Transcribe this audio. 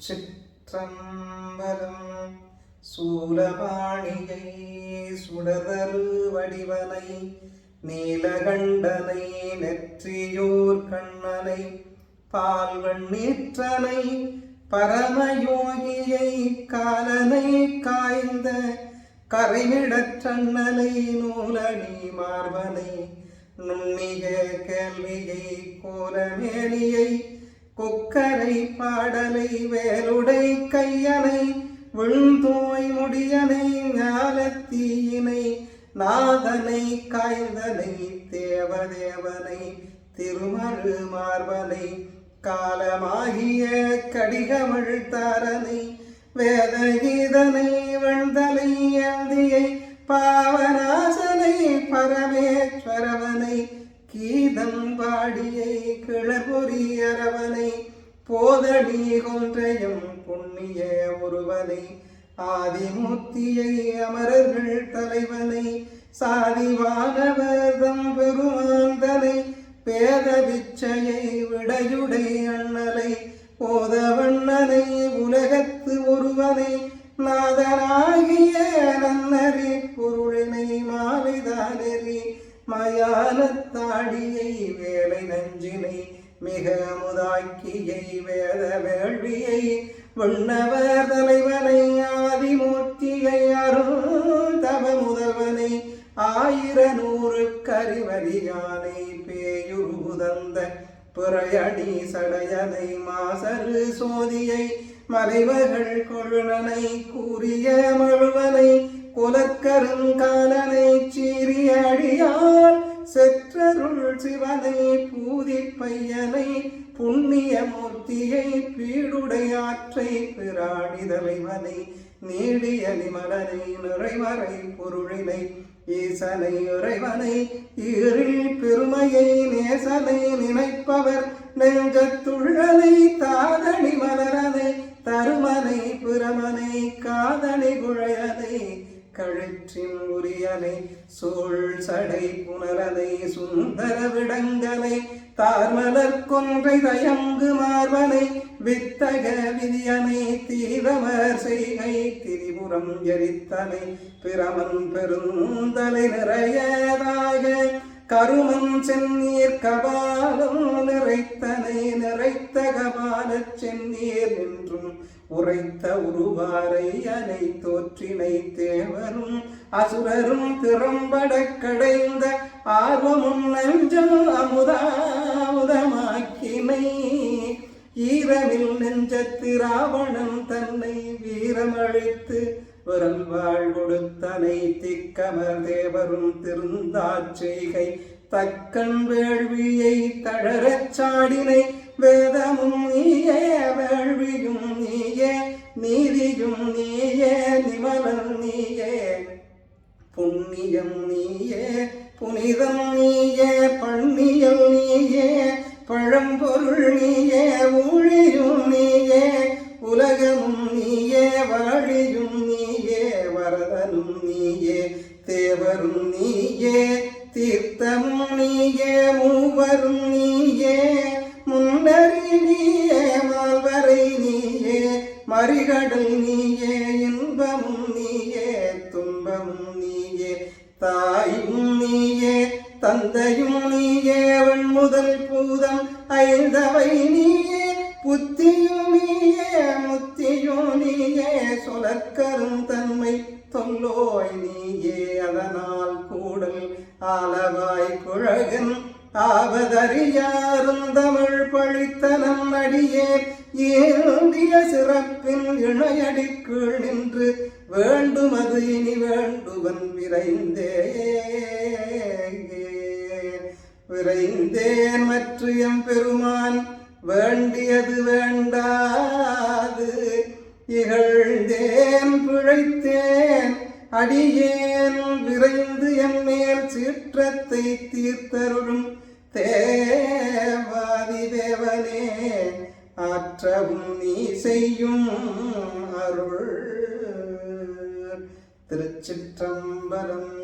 திருச்சிற்றம்பலம். சூலபாணியை சுடதரு வடிவனை நீலகண்டனை நெற்றியோர் கண்ணனை பால்வண்ணீற்றனை பரமயோகியை காலனை காய்ந்த கரைவிடற்றண்ணனை நூலணி மார்பனை நுண்ணிய கேள்வியை கோலமேனியை கொக்கரை பாடலை வேலுடை கையனை விழுந்தோய் முடியனை ஞாலத்தீயினை நாதனை காய்ந்தனை தேவதேவனை திருமரு மார்பனை காலமாகிய கடிகமழ் தாரனை வேதகீதனை வெண்தலை ஏந்தியை பாவநாசனை பரமேஸ்வரவனை கீதம் பாடியை கிளபுரி அரவனை போதடி கொன்றையும் புண்ணிய ஒருவனை ஆதிமூர்த்தியை அமரர்கள் தலைவனை சாதிவானவர்தம் பெருமாந்தனை பேத விச்சையை விடையுடை அண்ணலை போதவண்ணனை உலகத்து ஒருவனை நாதனாகிய நன்னறி பொருளினை மாலைதானறி மயானத்தாடியை வேலை நஞ்சினை மிக முதாக்கியை வேத வேள்வியை விண்ணவர் தலைவனை ஆதிமூர்த்தியை அருள் தவ முதல்வனை 1000 கரிவரியானை பேயுருதந்த புறையடி சடையனை மாசரு சோதியை மலைவர்கள் கொழுனனை கூறிய மழுவனை கொலக்கருங்காலனை சீரிய அடியால் செற்றருள் சிவனை பூதி பையனை புண்ணிய மூர்த்தியை பீடுடையாற்றை பிராணி தலைவனை நீடிய நிமலனை நிறைமறை பொருளினை ஈசனை இறைவனை ஈரில் பெருமையை நேசனை நினைப்பவர் நெஞ்சத்துள்ளனை தாதணி மலரனை தருமனை பிரமனை காதணி குழையனை கழிற்றின் உரியனை சூழ் சடை புனரனை சுந்தர விடங்கனை தார்மலர் கொன்றை தயங்கு மார்பனை வித்தக விதியனை தீரமர் செய்கை திரிபுரம் எரித்தனை பிரமன் பெருந்தலை நிறையதாக கருமன் செந்நீர் கபாலம் நிறைத்தனை நிறைத்த கபால செந்நீர் என்றும் உரைத்த உருவாரை அனை தோற்றினை தேவரும் அசுரரும் திறம்பட கடைந்த ஆர்வமும் நஞ்சம் அமுதாமுதமாக்கினை ஈரமில் நெஞ்சத்து ராவணன் தன்னை வீரமழித்து விரல் வாழ் கொடுத்தனை திக்கமர் தேவரும் திருந்தாச் செய்கை தக்கன் வேள்வியை தழறச் சாடினை வேதமும் நீயே வேள்வியும் நீயே நீதியும் நீயே நிமலன் நீயே புண்ணியம் நீயே புனிதம் நீயே பண்ணியல் நீயே பழம்பொருள் நீயே ஊழியும் நீயே உலகமும் நீயே வாழியும் நீயே வரதனும் நீயே தேவரும் நீயே தீர்த்தமும் நீயே மூவரும் நீயே முன்னறி நீயே மால்வரை நீயே மறிகடல் நீயே இன்பமும் நீயே துன்பமும் நீயே தாயும் நீயே தந்தையும் நீயே முதல் பூதம் ஐந்தவை நீயே புத்தியும் நீயே முத்தியும் நீயே சொலக்கரும் தன்மை தொல்லோய் நீயே அதனால் கூடல் ஆலவாய் குழகன் ஆவதறியாரும் தமிழ் பழித்தனம் அடியே ஏந்திய சிறப்பின் இணையடிக்குள் நின்று வேண்டுமது இனி வேண்டுவன் விரைந்தேன் மற்ற எம் பெருமான் வேண்டியது வேண்டாது இகழ்ந்தேன் பிழைத்தேன் அடியேன் விரைந்து என் மேல் சீற்றத்தை தீர்த்தருளும் தேவாதி தேவனே ஆற்றவும் நீ செய்யும் அருள். திருச்சிற்றம்பலம்.